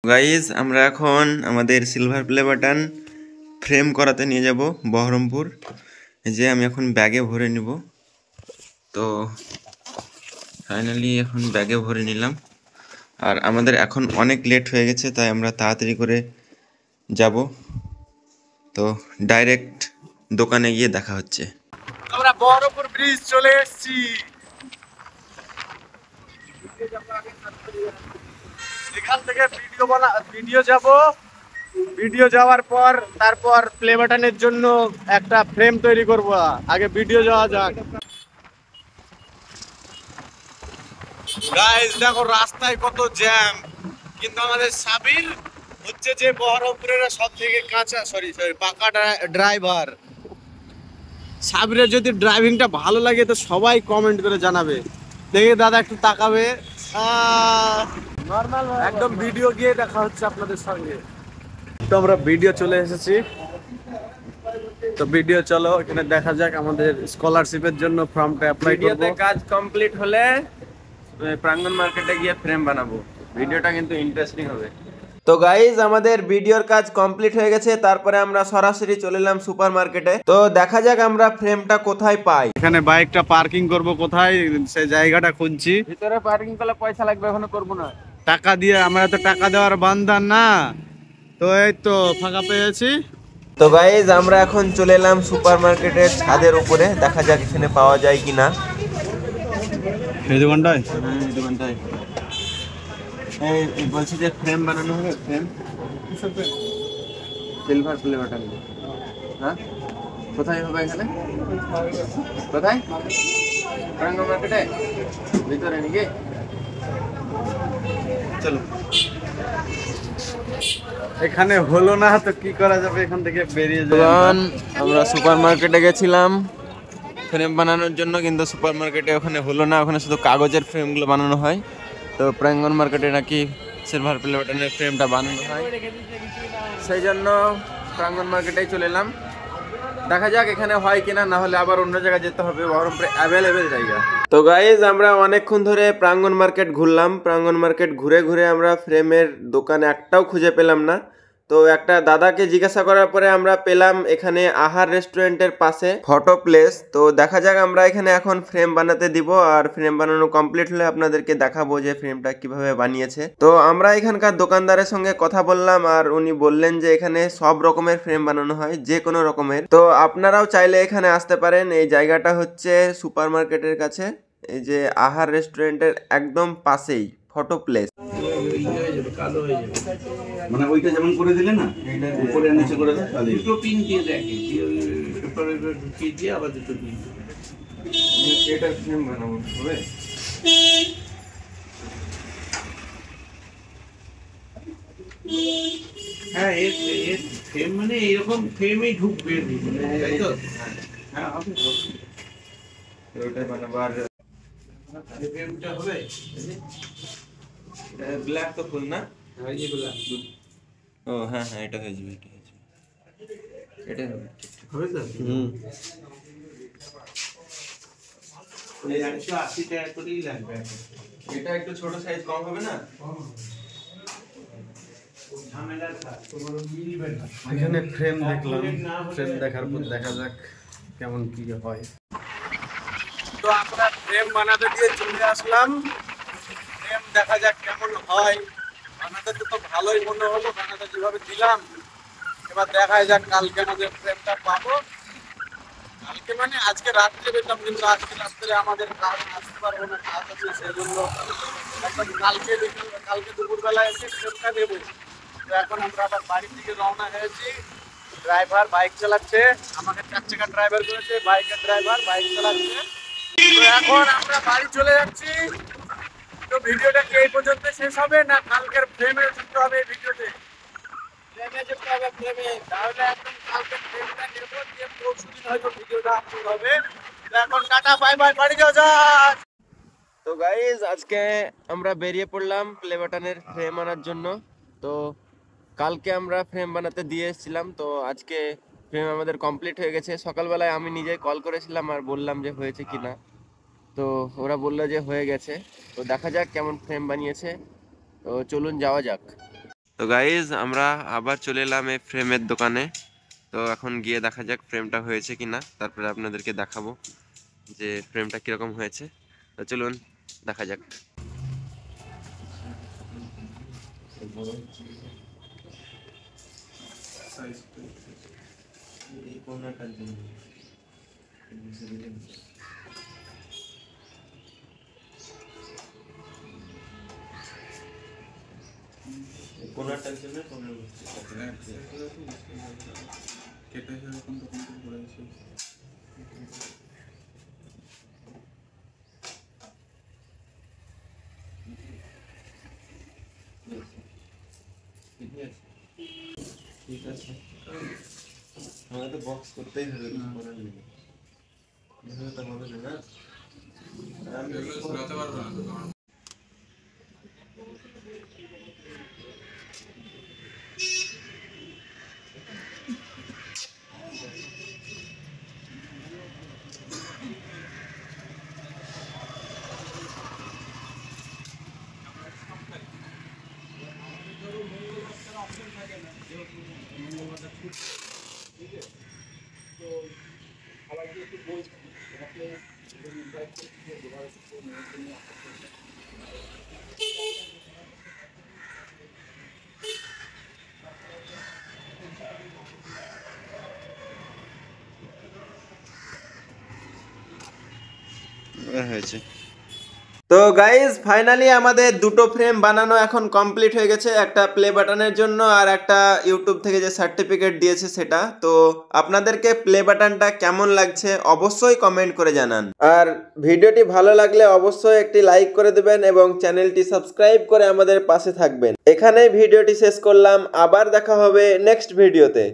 Guys আমরা এখন আমাদের সিলভার প্লে বাটন ফ্রেম করাতে নিয়ে যাব বহরমপুর। যে আমি এখন ব্যাগে ভরে নিব। তো ফাইনালি এখন ব্যাগে ভরে নিলাম। আর আমাদের এখন অনেক লেট হয়ে গেছে, তাই আমরা তাড়াতাড়ি করে যাব। তো ডাইরেক্ট দোকানে গিয়ে দেখা হচ্ছে। আমরা বহরমপুর ব্রিজ চলে এসেছি। এখান থেকে ভিডিও যাওয়ার পর তারপর প্লে বাটনের জন্য একটা ফ্রেম তৈরি করব। আগে ভিডিও যাওয়া যাক। গাইস দেখো রাস্তায় কত জ্যাম, কিন্তু আমাদের সাবির হচ্ছে যে বহরমপুরের সব থেকে পাকা ড্রাইভার। সাবিরের যদি ড্রাইভিংটা ভালো লাগে তো সবাই কমেন্ট করে জানাবে। দেখে দাদা একটু তাকাবে। একদম ভিডিও গিয়ে দেখা হচ্ছে আপনাদের সঙ্গে। তো আমরা ভিডিও চলে এসেছি। তো ভিডিও চলো, এখানে দেখা যাক আমাদের স্কলারশিপের জন্য ফর্মটা অ্যাপ্লাই করব। কাজ কমপ্লিট হলে প্রাঙ্গণ মার্কেটে গিয়ে ফ্রেম বানাবো। ভিডিওটা কিন্তু ইন্টারেস্টিং হবে। তো গাইজ আমাদের ভিডিওর কাজ কমপ্লিট হয়ে গেছে, তারপরে আমরা সরাসরি চলে এলাম সুপার মার্কেটে। তো দেখা যাক আমরা ফ্রেমটা কোথায় পাই। এখানে বাইকটা পার্কিং করব কোথায়, সেই জায়গাটা খুঁজছি। ভিতরে পার্কিং করলে পয়সা লাগবে, এখনো করবো না। টাকা দিয়ে, আমরা তো টাকা দেওয়ার বান্দার না। তো এই তো ফাঁকা পেয়েছি। তো গাইজ আমরা এখন চলে এলাম সুপার মার্কেটের ছাদের উপরে। দেখা যাক এখানে পাওয়া যায় কিনা। এই দোকানটায় এই বলছি যে ফ্রেম বানানো হবে। Frame silver play button. হ্যাঁ, কোথায় হবে এখানে? কোথায়? প্রাঙ্গণ মার্কেটে ভিতরে নাকি? চলো। এখানে হলো না তো কি করা যাবে, এখান থেকে বেরিয়ে যাই। আমরা সুপার মার্কেটে গেছিলাম ফ্রেম বানানোর জন্য, কিন্তু সুপার মার্কেটে ওখানে হলো না। ওখানে শুধু কাগজের ফ্রেমগুলো বানানো হয়। তো প্রাঙ্গণ মার্কেটে নাকি সিলভার প্লে বাটনের ফ্রেমটা বানানো হয়, সেই জন্য প্রাঙ্গণ মার্কেটেই চলে এলাম। দেখা যাক এখানে হয় কিনা, না হলে আবার অন্য জায়গায় যেতে হবে। বহরমপুরে অ্যাভেলেবেল জায়গা। তো গাইজ আমরা অনেকক্ষণ ধরে প্রাঙ্গণ মার্কেট ঘুরলাম। প্রাঙ্গণ মার্কেট ঘুরে ঘুরে আমরা ফ্রেমের দোকান একটাও খুঁজে পেলাম না। তো একটা দাদাকে জিজ্ঞাসা করার পরে আমরা পেলাম এখানে আহার রেস্টুরেন্টের পাশে ফটো প্লেস। তো দেখা যাক আমরা এখানে এখন ফ্রেম বানাতে দিব, আর ফ্রেম বানানো কমপ্লিট হলে আপনাদেরকে দেখাবো যে ফ্রেমটা কিভাবে বানিয়েছে। তো আমরা এখানকার দোকানদারের সঙ্গে কথা বললাম, আর উনি বললেন যে এখানে সব রকমের ফ্রেম বানানো হয়, যে কোনো রকমের। তো আপনারাও চাইলে এখানে আসতে পারেন। এই জায়গাটা হচ্ছে সুপার মার্কেটের কাছে, এই যে আহার রেস্টুরেন্টের একদম পাশেই ফটো প্লেস। মানে ওইটা যেমন করে দিলে না, উপরে নিচে করে দাও, তাহলে দুটো পিন দিয়ে দেখে পেপারে ঢুকিয়ে দিয়ে আবার দুটো পিন। এটা ফ্রেম বানাবো হবে। হ্যাঁ, এর ফ্রেম মানে এইরকম ফ্রেমেই ঢুকবে, তাই তো? হ্যাঁ হবে। ওটা বানাবো। আর ফ্রেমটা হবে ব্ল্যাক তো ফুল না? এইগুলা ও হ্যাঁ হ্যাঁ, এটা হয়ে যাবে, এটা হয়ে যাবে, এটাই হবে। হবে তো? হুম। 180 টাকা করেই লাগবে। এটা একটু ছোট সাইজ, কম হবে না? ঝামেলার কাজ, তোমার মিলবে না। এখানে ফ্রেম দেখলাম, ফ্রেম দেখার পর দেখা যাক কেমন কি হয়। তো আমরা ফ্রেম বানাতে দিয়ে চলে আসলাম। ফ্রেম দেখা যাক কেমন হয়। বানাতে তো ভালোই মনে হলো, বানাতে যেভাবে দিলাম। এবার দেখা যাক কালকে আমাদের ফ্রেমটা পাবো। কালকে মানে আজকে রাত্রে পেতাম, কিন্তু আজকে রাত্রে আমাদের কাজ আসতে পারবো না, কাজ আছে, সেই জন্য কালকে দুপুরবেলায় এসে ফ্রেমটা দেবো। তো এখন আমরা আবার বাড়ির দিকে রওনা হয়েছি। ড্রাইভার বাইক চালাচ্ছে, আমাকে 4 চাকা ড্রাইভার করেছে, বাইকের ড্রাইভার বাইক চালাচ্ছে। তো এখন আমরা বাড়ি চলে যাচ্ছি। তো ভিডিওটা কি এই পর্যন্ত শেষ হবে, না কালকের ফ্রেমে যুক্ত হবে? ভিডিওতে ফ্রেমে যুক্ত হবে, ফ্রেমে। তাহলে একদম কালকে ফ্রেমটা নেবো, দিয়ে পরশুদিন হয়তো ভিডিওটা আপলোড হবে। তো এখন টাটা বাই বাই, বাড়ি যাওয়া যাক। তো গাইজ আজকে আমরা বেরিয়ে পড়লাম প্লে বাটনের ফ্রেম আনার জন্য। তো কালকে আমরা ফ্রেম বানাতে দিয়ে এসেছিলাম, তো আজকে ফ্রেম আমাদের কমপ্লিট হয়ে গেছে। সকালবেলায় আমি নিজেই কল করেছিলাম আর বললাম যে হয়েছে কিনা। তো ওরা বললো যে হয়ে গেছে। তো দেখা যাক কেমন ফ্রেম বানিয়েছে। তো চলুন যাওয়া যাক। তো গাইজ আমরা আবার চলে এলাম এই ফ্রেমের দোকানে। তো এখন গিয়ে দেখা যাক ফ্রেমটা হয়েছে কি না, তারপরে আপনাদেরকে দেখাবো যে ফ্রেমটা কীরকম হয়েছে। তো চলুন দেখা যাক। কোনাটার জন্য প্রবলেম হচ্ছে, কেটে সেরকম তখন তো করেছি। ঠিক আছে, আমাকে তো বক্স করতেই হবে, কিছু করার নেই, এভাবে তো হবে না। আমি ঘোরাতে পারবো না তো তোমার। হয়েছে। তো গাইজ ফাইনালি আমাদের দুটো ফ্রেম বানানো এখন কমপ্লিট হয়ে গেছে, একটা প্লে বাটনের জন্য আর একটা ইউটিউব থেকে যে সার্টিফিকেট দিয়েছে সেটা। তো আপনাদেরকে প্লে বাটনটা কেমন লাগছে অবশ্যই কমেন্ট করে জানান, আর ভিডিওটি ভালো লাগলে অবশ্যই একটি লাইক করে দেবেন এবং চ্যানেলটি সাবস্ক্রাইব করে আমাদের পাশে থাকবেন। এখানেই ভিডিওটি শেষ করলাম, আবার দেখা হবে নেক্সট ভিডিওতে।